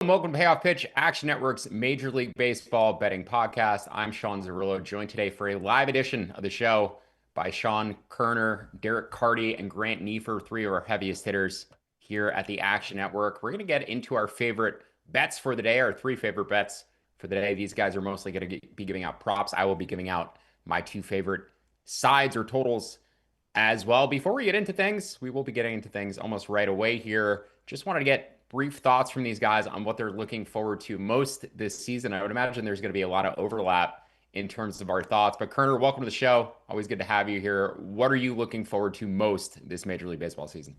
and welcome to Payoff Pitch, Action Network's Major League Baseball betting podcast. I'm Sean Zerillo, joined today for a live edition of the show by Sean Koerner, Derek Carty, and Grant Neiffer, three of our heaviest hitters here at the Action Network. We're going to get into our favorite bets for the day, our three favorite bets for the day. These guys are mostly going to be giving out props. I will be giving out my two favorite sides or totals as well. Before we get into things, we will be getting into things almost right away here. Just wanted to get brief thoughts from these guys on what they're looking forward to most this season. I would imagine there's going to be a lot of overlap in terms of our thoughts. But Koerner, welcome to the show. Always good to have you here. What are you looking forward to most this Major League Baseball season?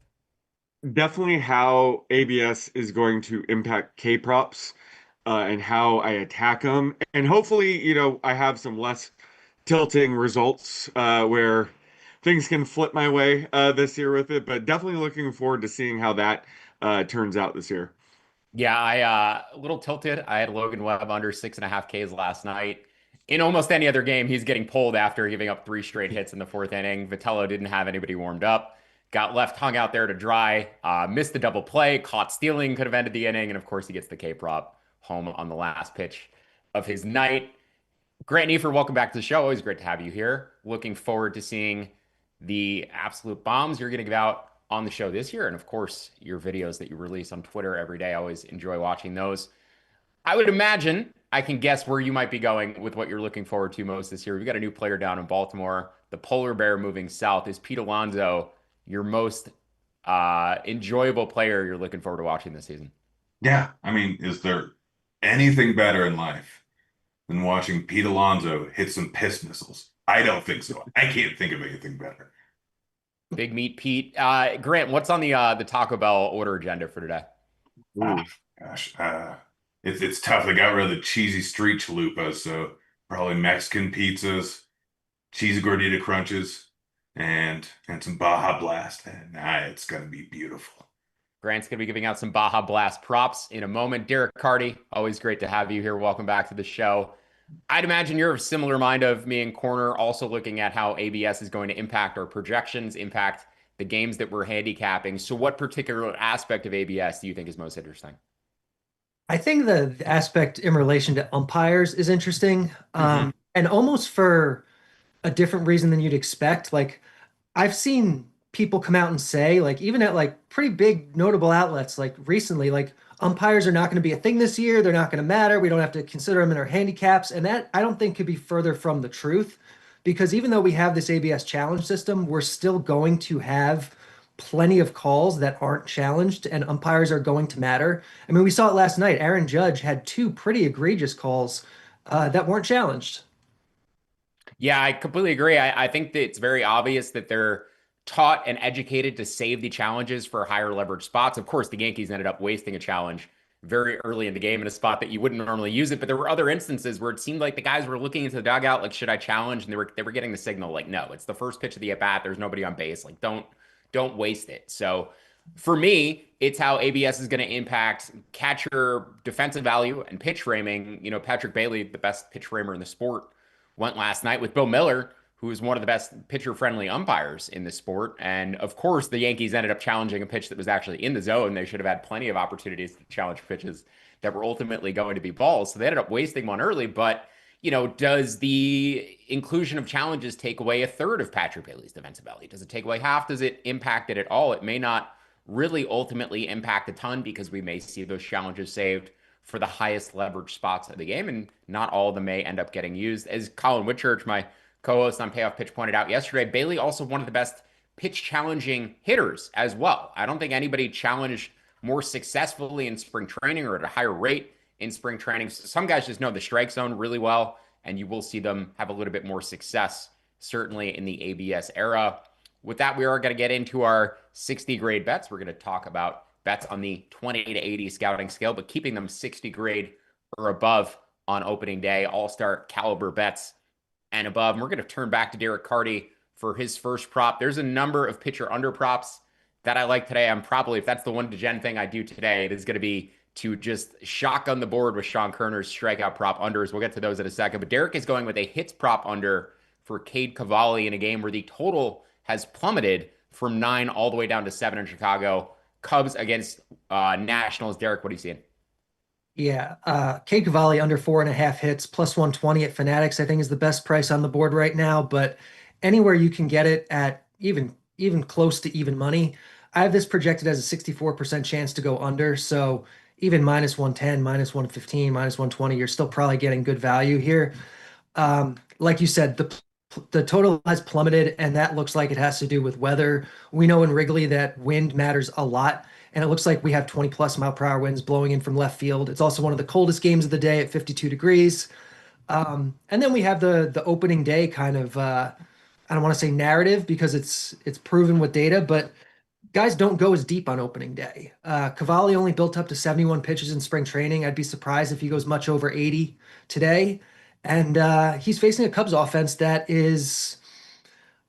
Definitely how ABS is going to impact K props and how I attack them. And hopefully, I have some less tilting results where things can flip my way this year with it. But definitely looking forward to seeing how that turns out this year. Yeah, I a little tilted. I had Logan Webb under 6.5 Ks last night. In almost any other game, he's getting pulled after giving up three straight hits in the fourth inning. Vitello didn't have anybody warmed up. Got left hung out there to dry. Missed the double play. Caught stealing. Could have ended the inning. And of course, he gets the K prop home on the last pitch of his night. Grant Neiffer, welcome back to the show. Always great to have you here. Looking forward to seeing the absolute bombs you're going to give out on the show this year. And of course, your videos that you release on Twitter every day. I always enjoy watching those. I would imagine I can guess where you might be going with what you're looking forward to most this year. We've got a new player down in Baltimore, the polar bear moving south. Is Pete Alonso your most enjoyable player you're looking forward to watching this season? Yeah, I mean, is there anything better in life than watching Pete Alonso hit some piss missiles? I don't think so. I can't think of anything better. Big Meat Pete. Grant, what's on the Taco Bell order agenda for today? Ah, gosh, it's tough. They got rid of the cheesy street chalupas, so probably Mexican pizzas, cheesy gordita crunches, and some Baja Blast. And it's gonna be beautiful. Grant's going to be giving out some Baja Blast props in a moment. Derek Carty, always great to have you here. Welcome back to the show. I'd imagine you're of similar mind of me and Koerner, also looking at how ABS is going to impact our projections, impact the games that we're handicapping. So what particular aspect of ABS do you think is most interesting? I think the aspect in relation to umpires is interesting, Hmm. and almost for a different reason than you'd expect. Like, I've seen people come out and say, like, even at like pretty big notable outlets, like recently, like umpires are not going to be a thing this year. They're not going to matter. We don't have to consider them in our handicaps. And that I don't think could be further from the truth, because even though we have this ABS challenge system, we're still going to have plenty of calls that aren't challenged, and umpires are going to matter. I mean, we saw it last night. Aaron Judge had two pretty egregious calls that weren't challenged. Yeah, I completely agree. I think that it's very obvious that they're taught and educated to save the challenges for higher leverage spots. Of course, the Yankees ended up wasting a challenge very early in the game in a spot that you wouldn't normally use it. But there were other instances where it seemed like the guys were looking into the dugout, like, should I challenge? And they were getting the signal, like, no, it's the first pitch of the at bat. There's nobody on base. Like, don't waste it. So for me, it's how ABS is going to impact catcher defensive value and pitch framing. You know, Patrick Bailey, the best pitch framer in the sport, went last night with Bill Miller, who is one of the best pitcher-friendly umpires in the sport. And of course, the Yankees ended up challenging a pitch that was actually in the zone. They should have had plenty of opportunities to challenge pitches that were ultimately going to be balls. So they ended up wasting one early. But, you know, does the inclusion of challenges take away a third of Patrick Bailey's defensive value? Does it take away half? Does it impact it at all? It may not really ultimately impact a ton because we may see those challenges saved for the highest leverage spots of the game, and not all of them may end up getting used. As Colin Whitchurch, my co-host on Payoff Pitch, pointed out yesterday, Bailey also one of the best pitch challenging hitters as well. I don't think anybody challenged more successfully in spring training or at a higher rate in spring training. Some guys just know the strike zone really well, and you will see them have a little bit more success, certainly in the ABS era. With that, we are going to get into our 60 grade bets. We're going to talk about bets on the 20 to 80 scouting scale, but keeping them 60 grade or above on opening day, all-star caliber bets and above. And we're going to turn back to Derek Carty for his first prop. There's a number of pitcher under props that I like today. I'm probably, if that's the one DeGen thing I do today, it is going to be to just shotgun the board with Sean Koerner's strikeout prop unders. We'll get to those in a second. But Derek is going with a hits prop under for Cade Cavalli in a game where the total has plummeted from 9 all the way down to 7 in Chicago. Cubs against Nationals. Derek, what are you seeing? Yeah, Cade Cavalli under 4.5 hits, plus 120 at Fanatics, I think is the best price on the board right now. But anywhere you can get it at even close to even money, I have this projected as a 64% chance to go under. So even minus 110, minus 115, minus 120, you're still probably getting good value here. Like you said, the total has plummeted, and that looks like it has to do with weather. We know in Wrigley that wind matters a lot, and it looks like we have 20 plus mile per hour winds blowing in from left field. It's also one of the coldest games of the day at 52 degrees. And then we have the opening day kind of I don't want to say narrative because it's proven with data, but guys don't go as deep on opening day. Cavalli only built up to 71 pitches in spring training. I'd be surprised if he goes much over 80 today. And he's facing a Cubs offense that is,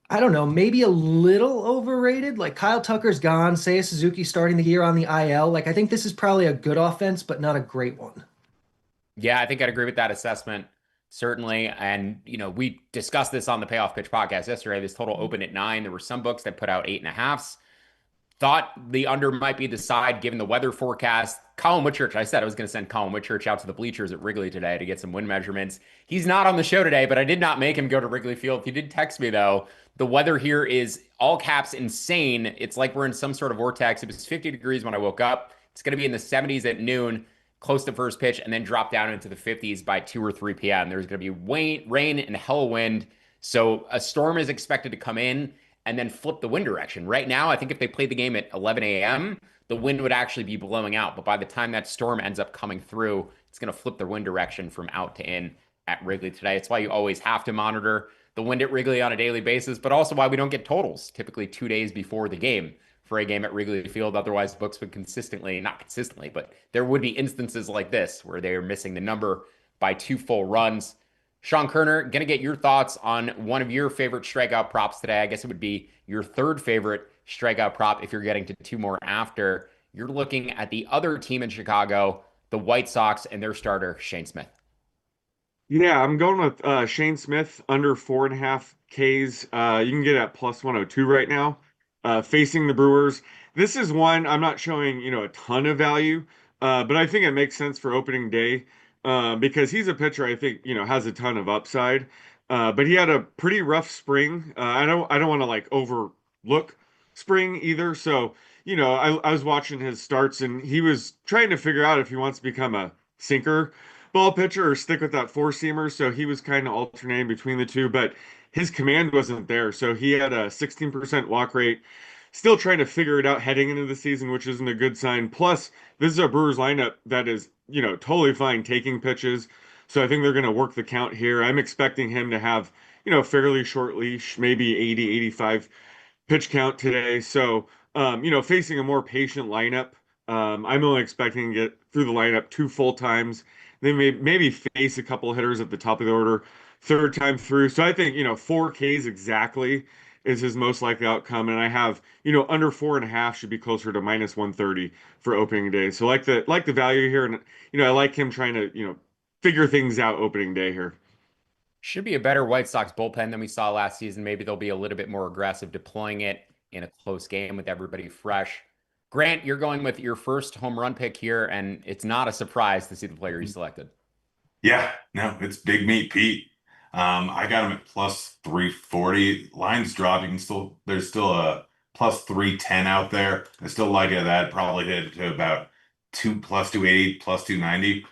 I don't know, maybe a little overrated. Like Kyle Tucker's gone, Seiya Suzuki starting the year on the IL. Like I think this is probably a good offense, but not a great one. Yeah, I think I'd agree with that assessment, certainly. And, we discussed this on the Payoff Pitch podcast yesterday. This total opened at 9. There were some books that put out 8.5s. Thought the under might be the side given the weather forecast. Colin Whitchurch, I said I was going to send Colin Whitchurch out to the bleachers at Wrigley today to get some wind measurements. He's not on the show today, but I did not make him go to Wrigley Field. He did text me, though. The weather here is all caps insane. It's like we're in some sort of vortex. It was 50 degrees when I woke up. It's going to be in the 70s at noon, close to first pitch, and then drop down into the 50s by 2 or 3 p.m. There's going to be rain and hell wind. So a storm is expected to come in and then flip the wind direction. Right now, I think if they played the game at 11 a.m., the wind would actually be blowing out. But by the time that storm ends up coming through, it's going to flip the wind direction from out to in at Wrigley today. It's why you always have to monitor the wind at Wrigley on a daily basis, but also why we don't get totals typically 2 days before the game for a game at Wrigley Field. Otherwise, the books would not consistently, but there would be instances like this where they are missing the number by 2 full runs. Sean Koerner, going to get your thoughts on one of your favorite strikeout props today. I guess it would be your third favorite strikeout prop if you're getting to 2 more after. You're looking at the other team in Chicago, the White Sox, and their starter, Shane Smith. Yeah, I'm going with Shane Smith under 4.5 Ks. You can get at plus 102 right now. Facing the Brewers. This is one I'm not showing, a ton of value, but I think it makes sense for opening day because he's a pitcher I think, has a ton of upside. But he had a pretty rough spring. I don't want to like overlook spring either. So, I was watching his starts and he was trying to figure out if he wants to become a sinker ball pitcher or stick with that four seamer. So he was kind of alternating between the two, but his command wasn't there. So he had a 16% walk rate. Still trying to figure it out heading into the season, which isn't a good sign. Plus, this is a Brewers lineup that is, totally fine taking pitches. So I think they're going to work the count here. I'm expecting him to have, a fairly short leash, maybe 80, 85 pitch count today. So, facing a more patient lineup, I'm only expecting to get through the lineup 2 full times. They maybe face a couple of hitters at the top of the order, third time through. So I think, 4 Ks exactly is his most likely outcome. And I have, under 4.5 should be closer to minus 130 for opening day. So like the value here. And, I like him trying to, figure things out opening day here. Should be a better White Sox bullpen than we saw last season. Maybe they'll be a little bit more aggressive deploying it in a close game with everybody fresh. Grant, you're going with your first home run pick here, and it's not a surprise to see the player you selected. Yeah, no, it's Big Meat Pete. I got him at plus 340. Lines drop. There's still a plus 310 out there. I still like it. That probably hit to about plus 280, plus 290.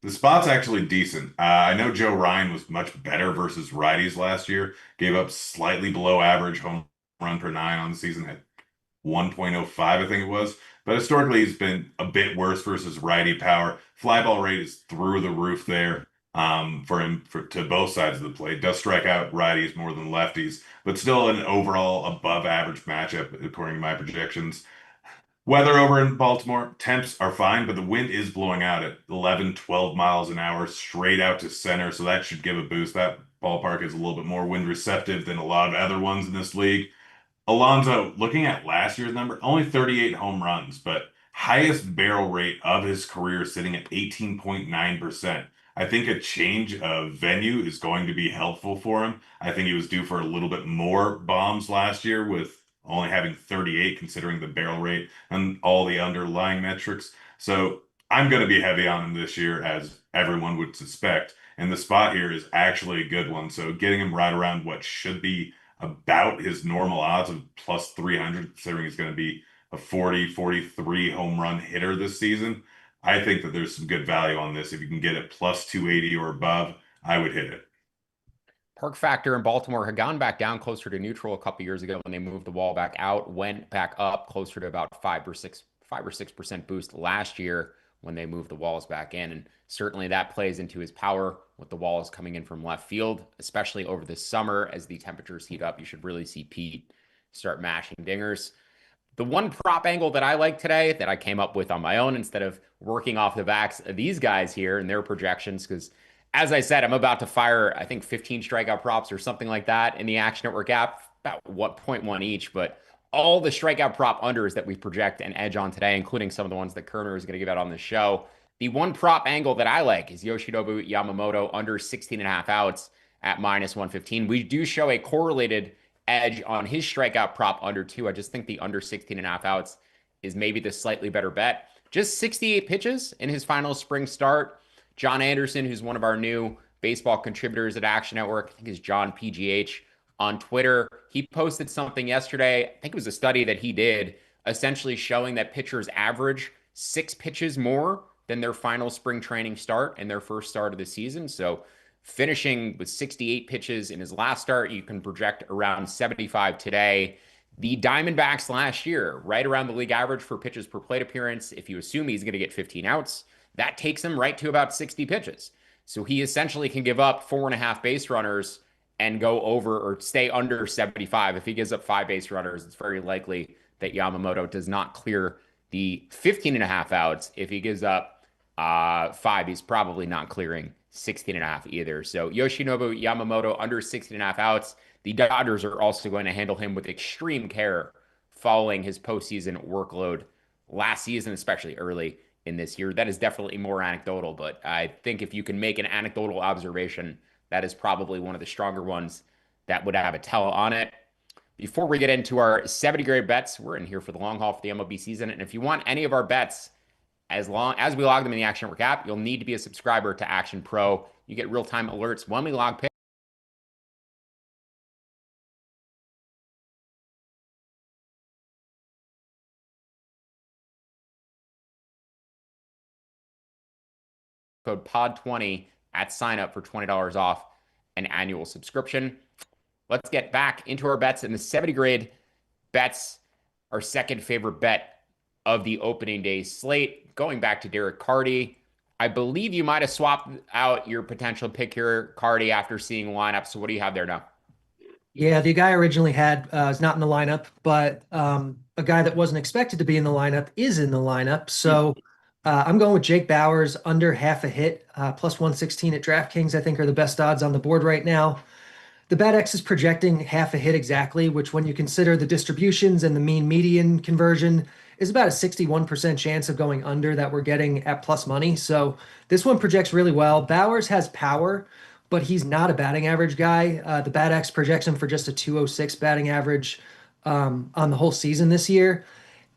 The spot's actually decent. I know Joe Ryan was much better versus righties last year. Gave up slightly below average home run per nine on the season at 1.05, I think it was. But historically, he's been a bit worse versus righty power. Fly ball rate is through the roof there for him to both sides of the plate. Does strike out righties more than lefties, but still an overall above average matchup according to my projections. Weather over in Baltimore, temps are fine, but the wind is blowing out at 11, 12 miles an hour straight out to center, so that should give a boost. That ballpark is a little bit more wind receptive than a lot of other ones in this league. Alonso, looking at last year's number, only 38 home runs, but highest barrel rate of his career sitting at 18.9%. I think a change of venue is going to be helpful for him. I think he was due for a little bit more bombs last year with only having 38 considering the barrel rate and all the underlying metrics. So I'm going to be heavy on him this year, as everyone would suspect. And the spot here is actually a good one. So getting him right around what should be about his normal odds of plus 300, considering he's going to be a 40, 43 home run hitter this season. I think that there's some good value on this. If you can get it plus 280 or above, I would hit it. Park factor in Baltimore had gone back down closer to neutral a couple years ago when they moved the wall back out, went back up closer to about 5 or 6% boost last year when they moved the walls back in. And certainly that plays into his power with the walls coming in from left field, especially over the summer as the temperatures heat up. You should really see Pete start mashing dingers. The one prop angle that I like today that I came up with on my own instead of working off the backs of these guys here and their projections, because as I said, I'm about to fire, I think 15 strikeout props or something like that in the Action Network app, about what 0.1 each, but all the strikeout prop unders that we project and edge on today, including some of the ones that Koerner is going to give out on the show. The one prop angle that I like is Yoshinobu Yamamoto under 16 and a half outs at minus 115. We do show a correlated edge on his strikeout prop under two. I just think the under 16 and a half outs is maybe the slightly better bet. Just 68 pitches in his final spring start. John Anderson, who's one of our new baseball contributors at Action Network, I think is John PGH on Twitter. He posted something yesterday. I think it was a study that he did, essentially showing that pitchers average 6 pitches more than their final spring training start and their first start of the season. So finishing with 68 pitches in his last start, you can project around 75 today. The Diamondbacks last year, right around the league average for pitches per plate appearance. If you assume he's going to get 15 outs, that takes him right to about 60 pitches. So he essentially can give up 4.5 base runners and go over or stay under 75. If he gives up 5 base runners, it's very likely that Yamamoto does not clear the 15 and a half outs. If he gives up 5, he's probably not clearing 16 and a half either. So Yoshinobu Yamamoto under 16 and a half outs. The Dodgers are also going to handle him with extreme care following his postseason workload last season, especially early in this year. That is definitely more anecdotal, but I think if you can make an anecdotal observation, that is probably one of the stronger ones that would have a tell on it. Before we get into our 70 grade bets, we're in here for the long haul for the MLB season. And if you want any of our bets, as long as we log them in the Action Network app, you'll need to be a subscriber to Action Pro. You get real-time alerts when we log picks. Code POD20 at sign up for $20 off an annual subscription. Let's get back into our bets. In the 70 grade bets, our second favorite bet of the opening day slate, going back to Derek Carty. I believe you might have swapped out your potential pick here, Carty, after seeing the lineup. So what do you have there now? Yeah, the guy I originally had is not in the lineup, but a guy that wasn't expected to be in the lineup is in the lineup. So I'm going with Jake Bauers under half a hit, plus 116 at DraftKings, I think are the best odds on the board right now. The BATX is projecting half a hit exactly, which when you consider the distributions and the mean median conversion is about a 61% chance of going under that we're getting at plus money. So this one projects really well. Bauers has power, but he's not a batting average guy. The BATX projects him for just a 206 batting average on the whole season this year.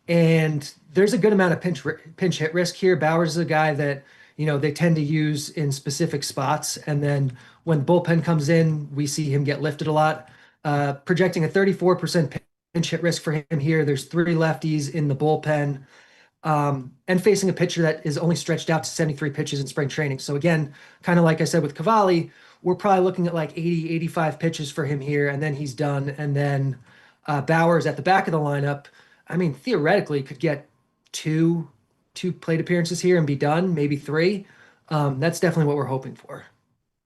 And there's a good amount of pinch hit risk here. Bauers is a guy that, they tend to use in specific spots. And then when bullpen comes in, we see him get lifted a lot. Projecting a 34% pinch hit risk for him here. There's 3 lefties in the bullpen. And facing a pitcher that is only stretched out to 73 pitches in spring training. So again, kind of like I said with Cavalli, we're probably looking at like 80, 85 pitches for him here, and then he's done. And then Bauers at the back of the lineup, I mean, theoretically could get two plate appearances here and be done, maybe 3. That's definitely what we're hoping for.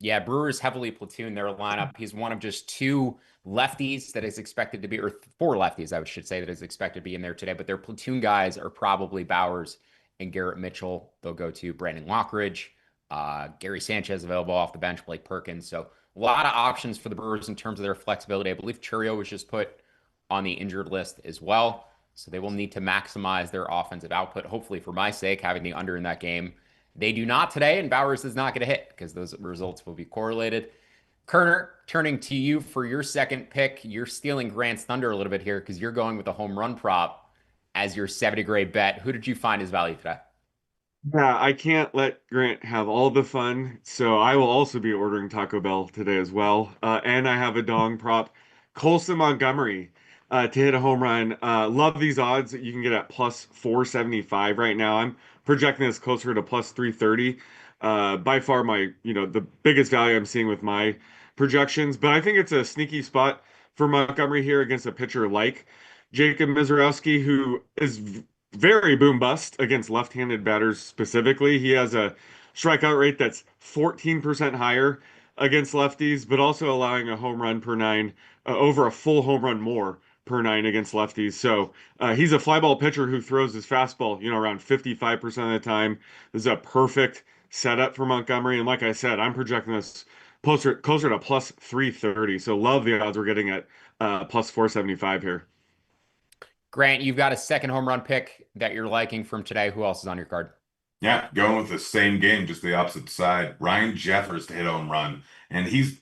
Yeah, Brewers heavily platoon their lineup. He's one of just 2 lefties that is expected to be, or 4 lefties, I should say, that is expected to be in there today. But their platoon guys are probably Bauers and Garrett Mitchell. They'll go to Brandon Lockridge, Gary Sanchez available off the bench, Blake Perkins. So a lot of options for the Brewers in terms of their flexibility. I believe Churio was just put on the injured list as well. So they will need to maximize their offensive output, hopefully for my sake, having the under in that game. They do not today, and Bauers is not going to hit because those results will be correlated. Koerner, turning to you for your second pick. You're stealing Grant's thunder a little bit here because you're going with a home run prop as your 70 grade bet. Who did you find as value today? Yeah, I can't let Grant have all the fun, so I will also be ordering Taco Bell today as well. And I have a dong prop, Colson Montgomery, to hit a home run. Love these odds that you can get at plus 475 right now. I'm projecting this closer to plus 330. By far the biggest value I'm seeing with my projections. But I think it's a sneaky spot for Montgomery here against a pitcher like Jacob Mizorowski, who is very boom bust against left-handed batters specifically. He has a strikeout rate that's 14% higher against lefties, but also allowing a home run per nine, over a full home run more per nine against lefties. So he's a fly ball pitcher who throws his fastball, around 55% of the time. This is a perfect setup for Montgomery. And like I said, I'm projecting this closer to plus 330. So love the odds we're getting at plus 475 here. Grant, you've got a second home run pick that you're liking from today. Who else is on your card? Yeah, going with the same game, just the opposite side. Ryan Jeffers to hit a home run. And he's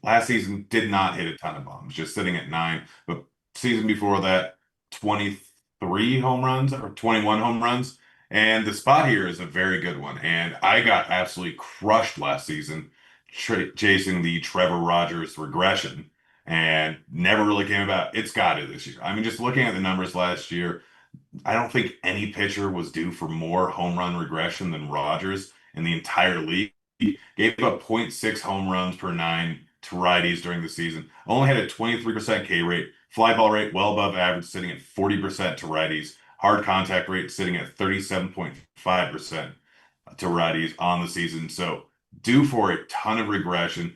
last season did not hit a ton of bombs, just sitting at 9. But season before that, 23 home runs or 21 home runs. And the spot here is a very good one. And I got absolutely crushed last season chasing the Trevor Rogers regression and never really came about. It's got it this year. I mean, just looking at the numbers last year, I don't think any pitcher was due for more home run regression than Rogers in the entire league. He gave up zero point 0.6 home runs per nine to righties during the season. Only had a 23% K rate, fly ball rate well above average, sitting at 40% to righties. Hard contact rate sitting at 37.5% to righties on the season. So due for a ton of regression.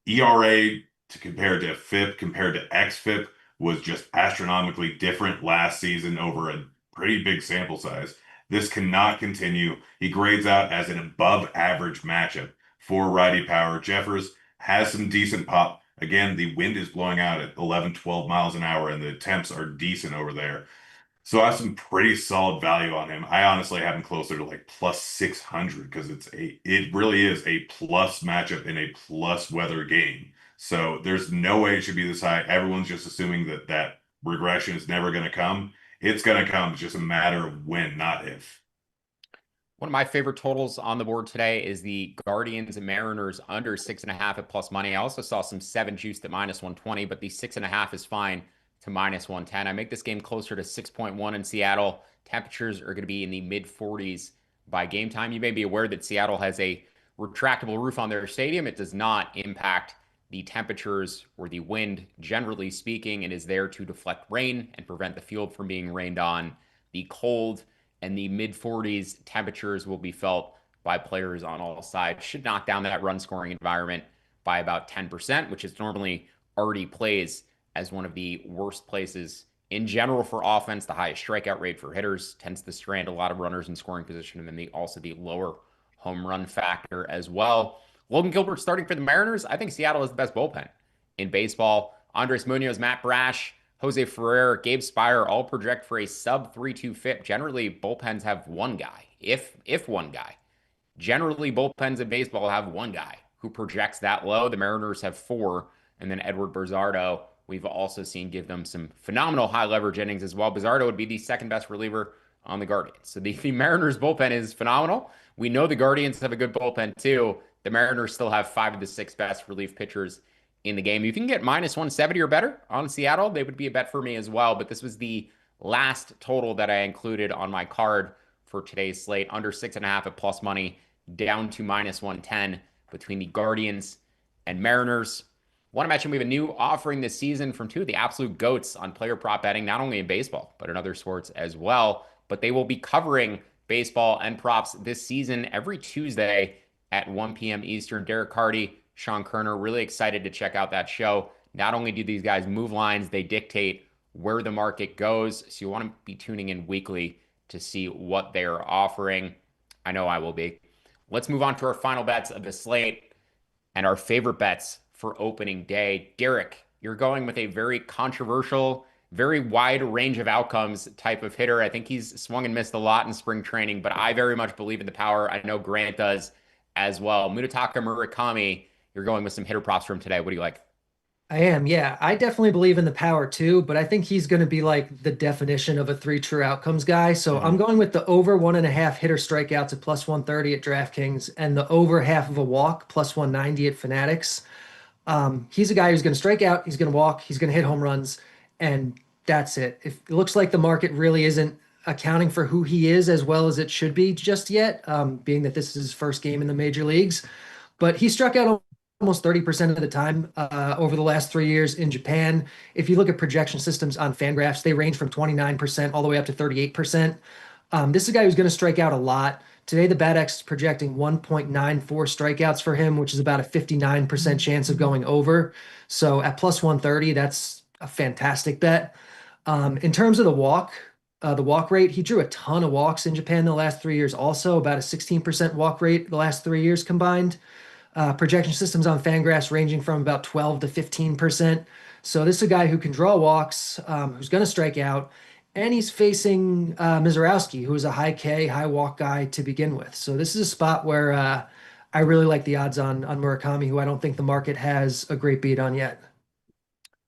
ERA to compare to FIP compared to XFIP was just astronomically different last season over a pretty big sample size. This cannot continue. He grades out as an above average matchup for righty power. Jeffers has some decent pop. Again, the wind is blowing out at 11, 12 miles an hour, and the temps are decent over there. So I have some pretty solid value on him. I honestly have him closer to like plus 600 because it really is a plus matchup in a plus weather game. So there's no way it should be this high. Everyone's just assuming that that regression is never going to come. It's going to come. It's just a matter of when, not if. One of my favorite totals on the board today is the Guardians and Mariners under 6.5 at plus money. I also saw some 7 juiced at minus 120, but the 6.5 is fine to minus 110. I make this game closer to 6.1 in Seattle. Temperatures are going to be in the mid 40s by game time. You may be aware that Seattle has a retractable roof on their stadium. It does not impact the temperatures or the wind, generally speaking, and is there to deflect rain and prevent the field from being rained on. The cold and the mid 40s temperatures will be felt by players on all sides. Should knock down that run scoring environment by about 10%, which is normally already plays as one of the worst places in general for offense. The highest strikeout rate for hitters tends to strand a lot of runners in scoring position, and then also the lower home run factor as well. Logan Gilbert starting for the Mariners. I think Seattle is the best bullpen in baseball. Andres Munoz, Matt Brash, Jose Ferrer, Gabe Spire all project for a sub 3.2 FIP. Generally, bullpens have one guy, if one guy. Generally, bullpens in baseball have one guy who projects that low. The Mariners have 4, and then Edward Bizzardo, we've also seen give them some phenomenal high leverage innings as well. Bizzardo would be the second best reliever on the Guardians. So the Mariners bullpen is phenomenal. We know the Guardians have a good bullpen too. The Mariners still have 5 of the 6 best relief pitchers in the game. You can get minus 170 or better on Seattle. They would be a bet for me as well. But this was the last total that I included on my card for today's slate. Under 6.5 at plus money, down to minus 110 between the Guardians and Mariners. Want to mention we have a new offering this season from 2 of the absolute goats on player prop betting, not only in baseball, but in other sports as well. But they will be covering baseball and props this season every Tuesday at 1 p.m. Eastern. Derek Carty, Sean Koerner, really excited to check out that show. Not only do these guys move lines, they dictate where the market goes. So you want to be tuning in weekly to see what they're offering. I know I will be. Let's move on to our final bets of the slate and our favorite bets for opening day. Derek, you're going with a very controversial, very wide range of outcomes type of hitter. I think he's swung and missed a lot in spring training, but I very much believe in the power. I know Grant does as well. Munetaka Murakami, you're going with some hitter props from today. What do you like? I am, yeah. I definitely believe in the power too, but I think he's going to be like the definition of a three true outcomes guy. So I'm Mhm. going with the over 1.5 hitter strikeouts at plus 130 at DraftKings and the over half of a walk plus 190 at Fanatics. He's a guy who's going to strike out, he's going to walk, he's going to hit home runs, and that's it. If it looks like the market really isn't accounting for who he is as well as it should be just yet, being that this is his first game in the major leagues. But he struck out almost 30% of the time over the last 3 years in Japan. If you look at projection systems on Fangraphs, they range from 29% all the way up to 38%. This is a guy who's going to strike out a lot. Today, the BATX is projecting 1.94 strikeouts for him, which is about a 59% chance of going over. So at plus 130, that's a fantastic bet. In terms of the walk rate, he drew a ton of walks in Japan the last 3 years, also about a 16% walk rate the last 3 years combined. Projection systems on Fangraphs ranging from about 12 to 15%. So this is a guy who can draw walks, who's going to strike out, and he's facing Mizorowski, who is a high K, high walk guy to begin with. So this is a spot where I really like the odds on Murakami, who I don't think the market has a great beat on yet.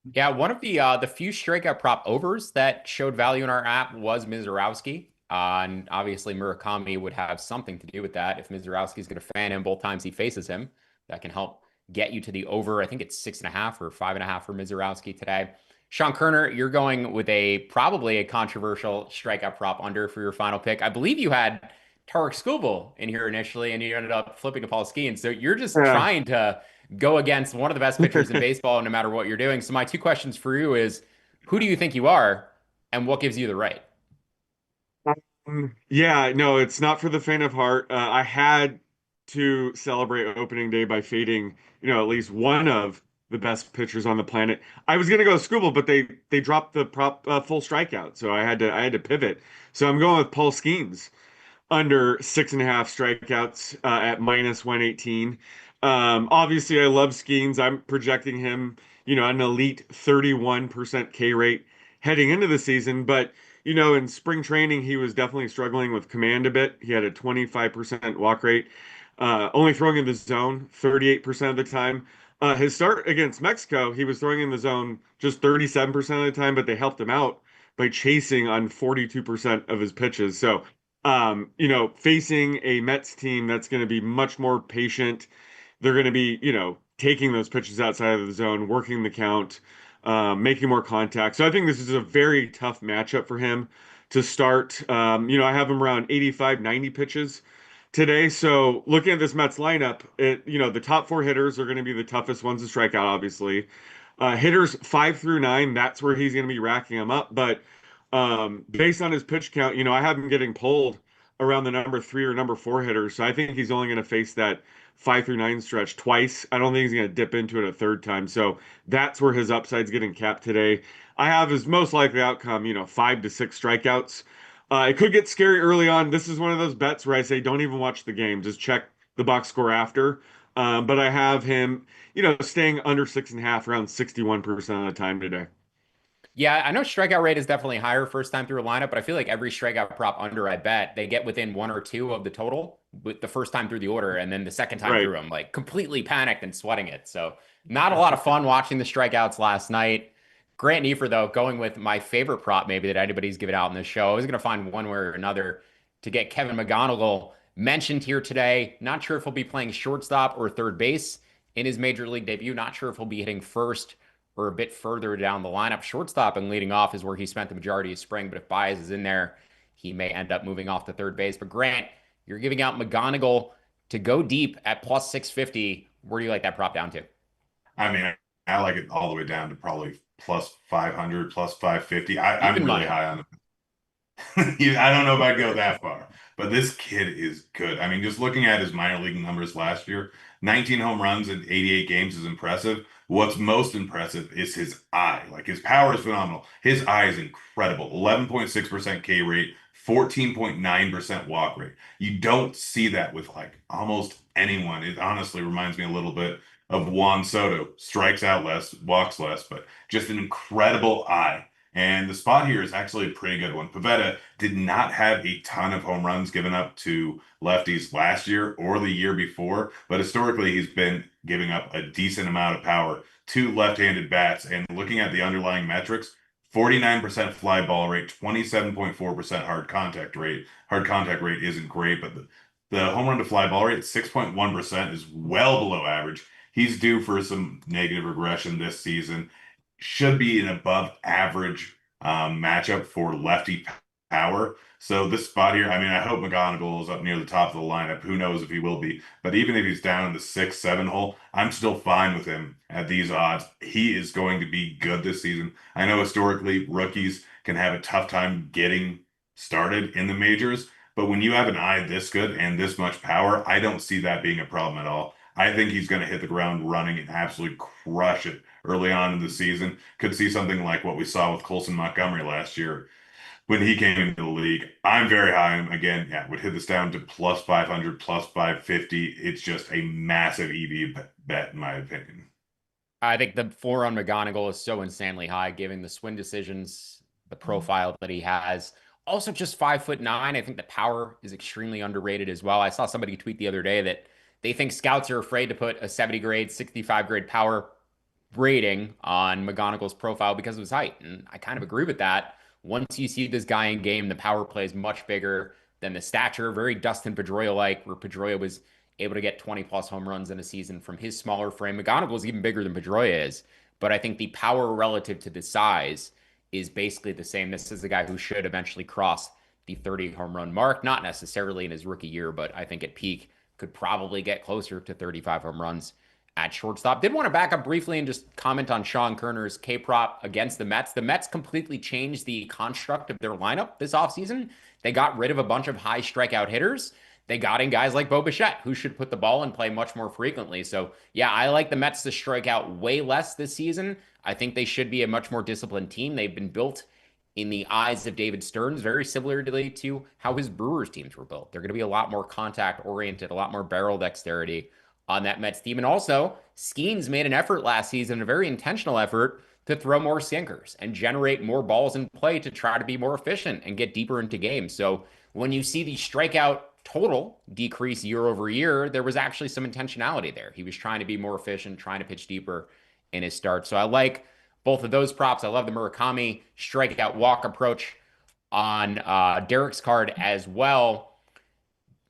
Yeah, one of the few strikeout prop overs that showed value in our app was Mizorowski. And obviously Murakami would have something to do with that. If Mizorowski is going to fan him both times he faces him, that can help get you to the over. I think it's 6.5 or 5.5 for Mizorowski today. Sean Koerner, you're going with a probably a controversial strikeout prop under for your final pick. I believe you had Tarek Skubal in here initially, and you ended up flipping to Paul Skeens. So you're just Yeah. trying to go against one of the best pitchers in baseball no matter what you're doing. So my two questions for you is who do you think you are and what gives you the right? Yeah, no, it's not for the faint of heart. I had to celebrate opening day by fading, at least one of the best pitchers on the planet. I was gonna go Scooble, but they dropped the prop full strikeout, so I had to pivot. So I'm going with Paul Skeens under 6.5 strikeouts at minus 118. Obviously, I love Skeens. I'm projecting him, an elite 31% K rate heading into the season. But, in spring training, he was definitely struggling with command a bit. He had a 25% walk rate, only throwing in the zone 38% of the time. His start against Mexico, he was throwing in the zone just 37% of the time, but they helped him out by chasing on 42% of his pitches. So facing a Mets team that's going to be much more patient. They're going to be, taking those pitches outside of the zone, working the count, making more contact. So I think this is a very tough matchup for him to start. I have him around 85, 90 pitches today. So looking at this Mets lineup, the top four hitters are going to be the toughest ones to strike out, obviously. Hitters 5 through 9, that's where he's going to be racking them up. But based on his pitch count, I have him getting pulled around the number 3 or number 4 hitters. So I think he's only going to face that 5 through 9 stretch twice. I don't think he's going to dip into it a third time. So that's where his upside's getting capped today. I have his most likely outcome, 5 to 6 strikeouts. It could get scary early on. This is one of those bets where I say don't even watch the game, just check the box score after. But I have him, staying under 6.5 around 61% of the time today. Yeah, I know strikeout rate is definitely higher first time through a lineup, but I feel like every strikeout prop under I bet they get within one or two of the total with the first time through the order, and then the second time Right. through, I'm like completely panicked and sweating it. So not a lot of fun watching the strikeouts last night. Grant Neiffer, though, going with my favorite prop maybe that anybody's given out in this show. I was going to find one way or another to get Kevin McGonigal mentioned here today. Not sure if he'll be playing shortstop or third base in his major league debut. Not sure if he'll be hitting first or a bit further down the lineup. Shortstop and leading off is where he spent the majority of spring, but if Baez is in there, he may end up moving off to third base. But Grant, you're giving out McGonigal to go deep at plus 650. Where do you like that prop down to? I mean, I like it all the way down to probably plus 500, plus 550. I'm Even really money. high on I don't know if I'd go that far, but this kid is good. I mean, just looking at his minor league numbers last year, 19 home runs in 88 games is impressive. What's most impressive is his eye. Like his power is phenomenal. His eye is incredible. 11.6% K rate, 14.9% walk rate. You don't see that with like almost anyone. It honestly reminds me a little bit of Juan Soto. Strikes out less, walks less, but just an incredible eye. And the spot here is actually a pretty good one. Pivetta did not have a ton of home runs given up to lefties last year or the year before, but historically he's been giving up a decent amount of power to left-handed bats. And looking at the underlying metrics, 49% fly ball rate, 27.4% hard contact rate. Hard contact rate isn't great, but the home run to fly ball rate at 6.1% is well below average. He's due for some negative regression this season. Should be an above average matchup for lefty power. So this spot here, I mean, I hope McGonagall is up near the top of the lineup. Who knows if he will be? But even if he's down in the 6, 7 hole, I'm still fine with him at these odds. He is going to be good this season. I know historically rookies can have a tough time getting started in the majors, but when you have an eye this good and this much power, I don't see that being a problem at all. I think he's going to hit the ground running and absolutely crush it early on in the season. Could see something like what we saw with Colson Montgomery last year when he came into the league. I'm very high on him. Again, yeah, would hit this down to plus 500, plus 550. It's just a massive EV bet, in my opinion. I think the floor on McGonagall is so insanely high, given the swing decisions, the profile that he has. Also, just 5'9". I think the power is extremely underrated as well. I saw somebody tweet the other day that they think scouts are afraid to put a 70 grade, 65 grade power rating on McGonagall's profile because of his height. And I kind of agree with that. Once you see this guy in game, the power play is much bigger than the stature, very Dustin Pedroia like, where Pedroia was able to get 20 plus home runs in a season from his smaller frame. McGonagall is even bigger than Pedroia is, but I think the power relative to the size is basically the same. This is the guy who should eventually cross the 30 home run mark, not necessarily in his rookie year, but I think at peak could probably get closer to 35 home runs at shortstop. Did want to back up briefly and just comment on Sean Koerner's K prop against the Mets. The Mets completely changed the construct of their lineup this offseason. They got rid of a bunch of high strikeout hitters. They got in guys like Bo Bichette, who should put the ball in play much more frequently. So, yeah, I like the Mets to strike out way less this season. I think they should be a much more disciplined team. They've been built in the eyes of David Stearns very similarly to how his Brewers teams were built. They're going to be a lot more contact oriented, a lot more barrel dexterity on that Mets team. And also, Skeens made an effort last season, a very intentional effort, to throw more sinkers and generate more balls in play to try to be more efficient and get deeper into games. So when you see the strikeout total decrease year over year, there was actually some intentionality there. He was trying to be more efficient, trying to pitch deeper in his start. So I like both of those props. I love the Murakami strikeout walk approach on Derek's card as well.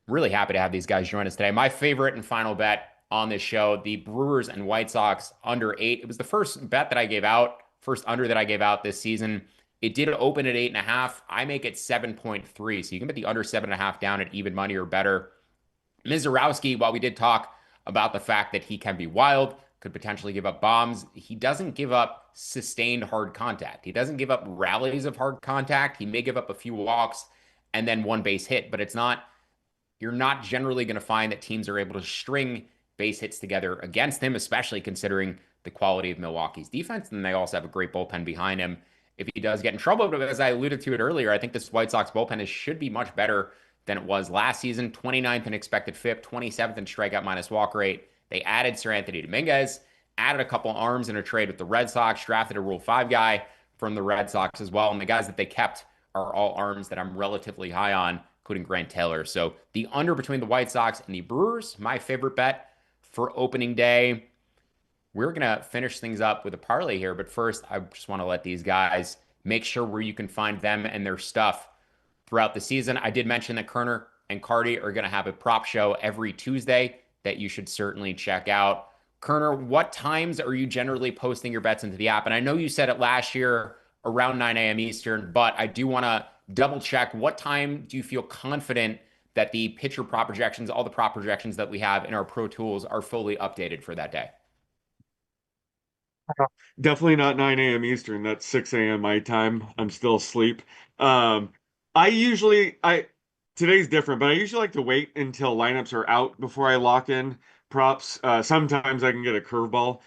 Really happy to have these guys join us today. My favorite and final bet on this show, the Brewers and White Sox under 8. It was the first bet that I gave out, first under that I gave out this season. It did open at 8.5. I make it 7.3. So you can bet the under 7.5 down at even money or better. Mizorowski, while we did talk about the fact that he can be wild, could potentially give up bombs, he doesn't give up sustained hard contact. He doesn't give up rallies of hard contact. He may give up a few walks and then one base hit, but it's not, you're not generally going to find that teams are able to string base hits together against him, especially considering the quality of Milwaukee's defense. And they also have a great bullpen behind him if he does get in trouble. But as I alluded to it earlier, I think this White Sox bullpen should be much better than it was last season. 29th in expected FIP, 27th in strikeout minus walk rate. They added Sir Anthony Dominguez, added a couple arms in a trade with the Red Sox, drafted a Rule 5 guy from the Red Sox as well. And the guys that they kept are all arms that I'm relatively high on, including Grant Taylor. So the under between the White Sox and the Brewers, my favorite bet for opening day. We're going to finish things up with a parlay here, but first, I just want to let these guys make sure where you can find them and their stuff throughout the season. I did mention that Koerner and Carty are going to have a prop show every Tuesday that you should certainly check out. Koerner, what times are you generally posting your bets into the app? And I know you said it last year around 9 a.m. Eastern, but I do want to double check. What time do you feel confident that the pitcher prop projections, all the prop projections that we have in our Pro Tools are fully updated for that day? Definitely not 9 a.m. Eastern. That's 6 a.m. my time. I'm still asleep. Um, I usually I today's different, but I usually like to wait until lineups are out before I lock in props. Sometimes I can get a curveball.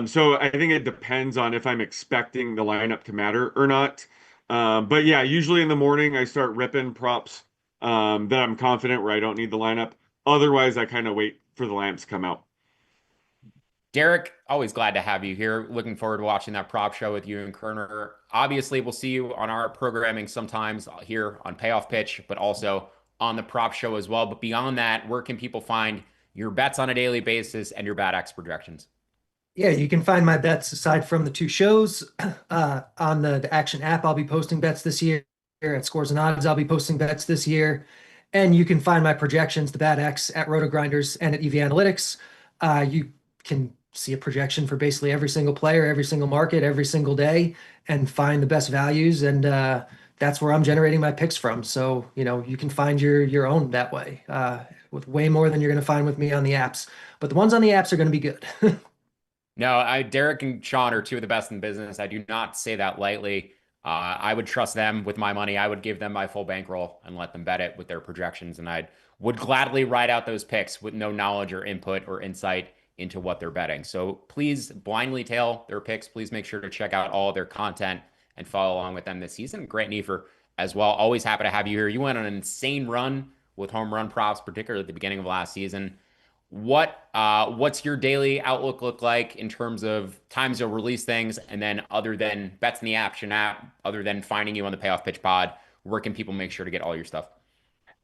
So I think it depends on if I'm expecting the lineup to matter or not. But yeah, usually in the morning I start ripping props that I'm confident where I don't need the lineup. Otherwise, I kind of wait for the lamps to come out. Derek, always glad to have you here. Looking forward to watching that prop show with you and Koerner. Obviously, we'll see you on our programming sometimes here on Payoff Pitch, but also on the prop show as well. But beyond that, where can people find your bets on a daily basis, and your bad X projections. Yeah, you can find my bets aside from the two shows on the Action app. I'll be posting bets this year. At Scores and Odds, I'll be posting bets this year. And you can find my projections, the Bad X, at Roto Grinders and at EV Analytics. You can see a projection for basically every single player, every single market, every single day, and find the best values. And that's where I'm generating my picks from. So, you can find your own that way with way more than you're going to find with me on the apps. But the ones on the apps are going to be good. No, Derek and Sean are two of the best in business. I do not say that lightly. I would trust them with my money. I would give them my full bankroll and let them bet it with their projections. And I would gladly write out those picks with no knowledge or input or insight into what they're betting. So please blindly tail their picks. Please make sure to check out all of their content and follow along with them this season. Grant Neiffer as well. Always happy to have you here. You went on an insane run with home run props, particularly at the beginning of last season. What's your daily outlook look like in terms of times you'll release things, and then other than bets in the Action app, other than finding you on the Payoff Pitch Pod, where can people make sure to get all your stuff?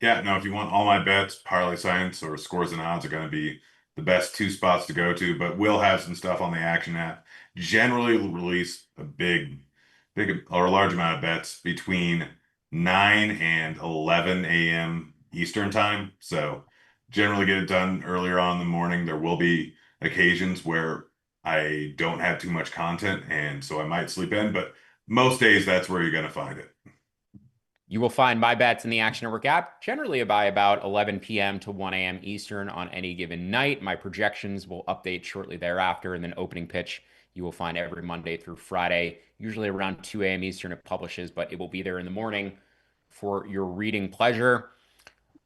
Yeah, no, if you want all my bets, Parlay Science or Scores and Odds are going to be the best two spots to go to, but we'll have some stuff on the Action app. Generally, we'll release a big or a large amount of bets between 9 and 11 a.m. Eastern time. So generally get it done earlier on in the morning. There will be occasions where I don't have too much content, and so I might sleep in, but most days that's where you're going to find it. You will find my bets in the Action Network app, generally by about 11 p.m. to 1 a.m. Eastern on any given night. My projections will update shortly thereafter, and then opening pitch you will find every Monday through Friday, usually around 2 a.m. Eastern it publishes, but it will be there in the morning for your reading pleasure.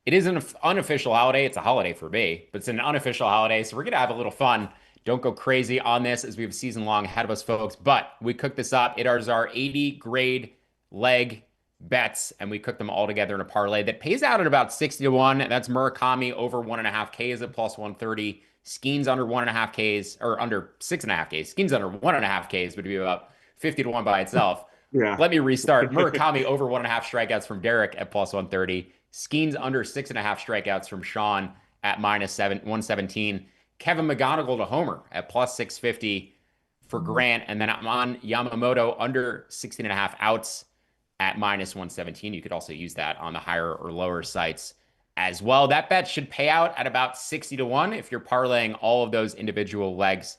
It is an unofficial holiday. It's a holiday for me, but it's an unofficial holiday. So we're going to have a little fun. Don't go crazy on this as we have a season long ahead of us, folks. But we cooked this up. It is our 80 grade leg bets, and we cooked them all together in a parlay that pays out at about 60 to 1. That's Murakami over 1.5 Ks at plus 130. Skeens under 1.5 Ks, or under 6.5 Ks. Skeens under 1.5 Ks would be about 50 to 1 by itself. Yeah. Let me restart. Murakami over 1.5 strikeouts from Derek at plus 130. Skeens under 6.5 strikeouts from Sean at minus 117. Kevin McGonigal to homer at plus 650 for Grant. And then I'm on Yamamoto under 16.5 outs at minus 117. You could also use that on the higher or lower sites as well. That bet should pay out at about 60 to 1 if you're parlaying all of those individual legs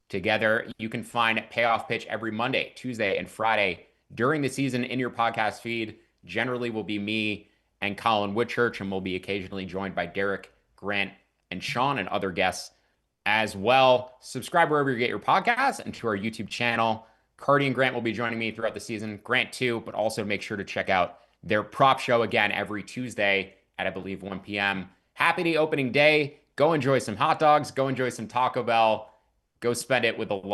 together. You can find Payoff Pitch every Monday, Tuesday, and Friday during the season in your podcast feed. Generally will be me and Colin Whitchurch, and we'll be occasionally joined by Derek, Grant, and Sean and other guests as well. Subscribe wherever you get your podcasts and to our YouTube channel. Carty and Grant will be joining me throughout the season. Grant too, but also make sure to check out their prop show again every Tuesday at, I believe, 1 p.m. Happy opening day. Go enjoy some hot dogs. Go enjoy some Taco Bell. Go spend it with a love.